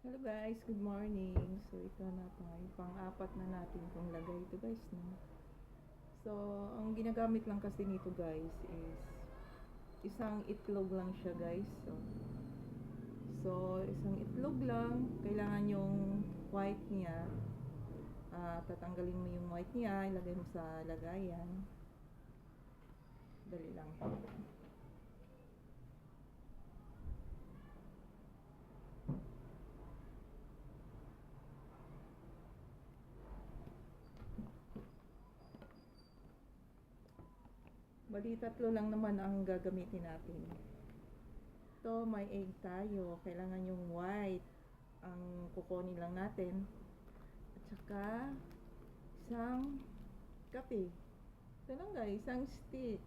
Hello guys, good morning. So ito na tayo, pang-apat na natin itong lagay ito guys, no? So, ang ginagamit lang kasi nito guys is isang itlog lang siya guys. So isang itlog lang, kailangan yung white niya. Tatanggalin mo yung white niya, ilagay mo sa lagayan. Dali lang. Bali, tatlo lang naman ang gagamitin natin. Ito, may egg tayo. Kailangan yung white ang kukunin lang natin. At saka, isang kape. Ito lang guys, isang stick.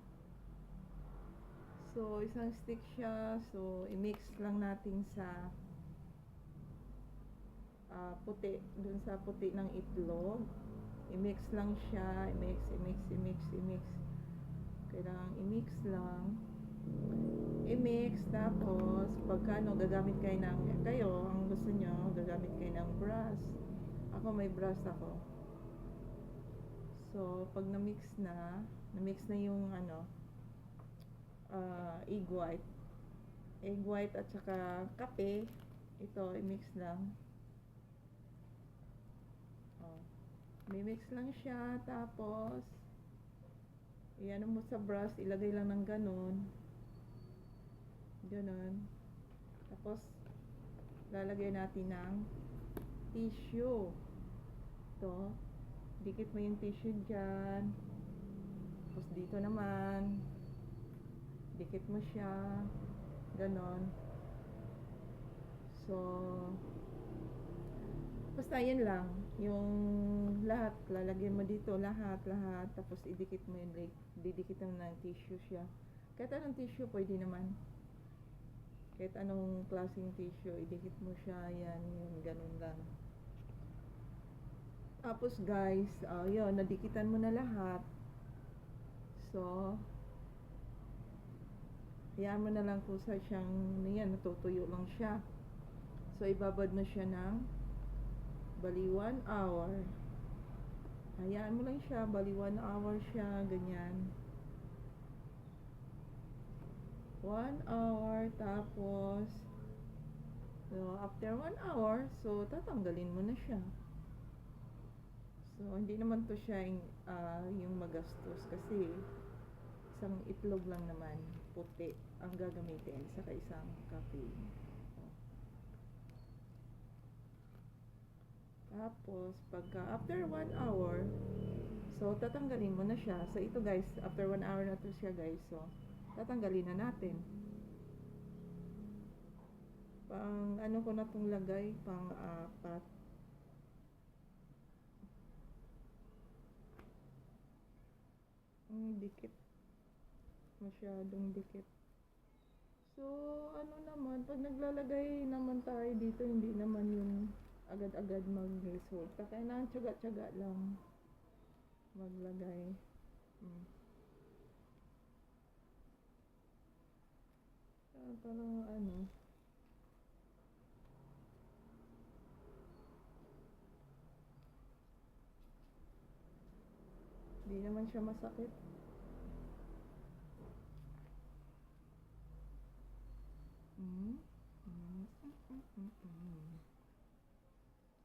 So, isang stick siya. So, i-mix lang natin sa puti. Dun sa puti ng itlog. I-mix lang siya. I-mix. Kailangan i-mix lang. I-mix. Tapos, pagka gagamit kayo, ang gusto nyo, gagamit kayo ng brush. Ako may brush ako. So, pag na-mix na yung egg white at saka kape, ito, i-mix lang. Mi-mix lang siya, tapos, iyan mo sa brush, ilagay lang ng ganon. Tapos, lalagay natin ng tissue. Ito, dikit mo yung tissue dyan. Tapos dito naman, dikit mo siya. Ganon. So, basta yun lang. Yung lahat, lalagyan mo dito, lahat. Tapos idikit mo yun, didikit mo ng tissue siya. Kahit anong tissue, pwede naman. Kahit anong klaseng tissue, idikit mo siya. Yan, ganun lang. Tapos guys, yun, nadikitan mo na lahat. So, hayaan mo na lang kung sa siyang, yan, natutuyo lang siya. So, ibabad mo siya ng bali 1 hour. Hayaan mo lang siya, bali 1 hour siya, ganyan. 1 hour, tapos, so, after 1 hour, so, tatanggalin mo na siya. So, hindi naman to siya yung magastos kasi isang itlog lang naman, puti, ang gagamitin, saka isang kape. Tapos, pagka after 1 hour, so, tatanggalin mo na siya. So, ito guys, after 1 hour na to siya guys. So, tatanggalin na natin. Pang, ko na itong lagay, pang-apat. Dikit. Masyadong dikit. So, naman, pag naglalagay naman tayo dito, hindi naman yung agad-agad mag-result. Kailangan tiyaga-tiyaga lang maglagay. Parang hindi naman siya masakit.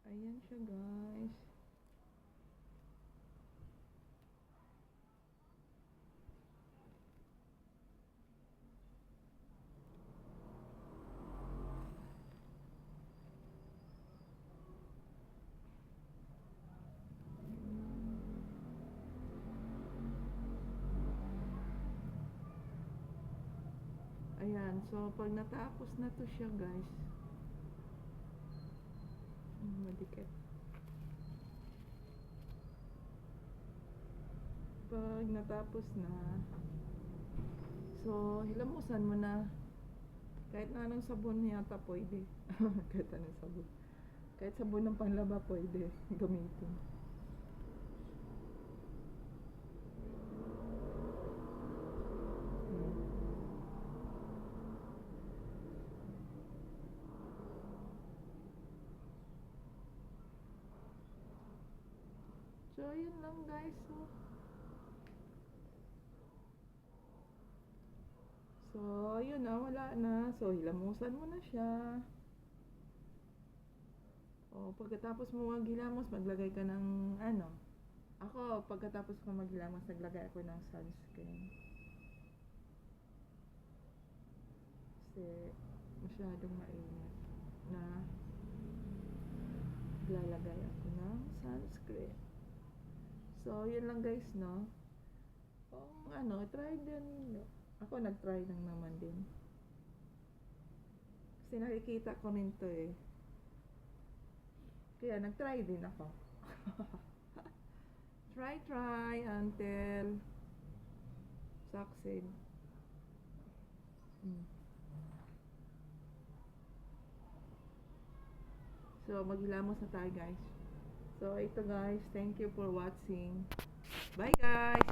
Ayan siya guys. Ayan, so pag natapos na to siya guys, madikit. Pag natapos na, so hilamusan mo na. Kahit na anong sabon yata pwede. Kahit anong sabon. Kahit sabon ng panlaba pwede gamitin. So, yun lang guys. So, yun na, wala na. So, hilamusan mo na siya. O, pagkatapos mo maghilamos, maglagay ka ng ano. Ako, pagkatapos ko maghilamos, naglagay ako ng sunscreen. Kasi, masyadong mainit na lalagay ako ng sunscreen. So, yun lang guys, no? Kung ano, try din. Ako, nag-try lang naman din. Kasi nakikita ko rin to eh. Kaya nag-try din ako. Try until succeed. So, maghilamos na tayo guys. So, ito guys, thank you for watching. Bye guys!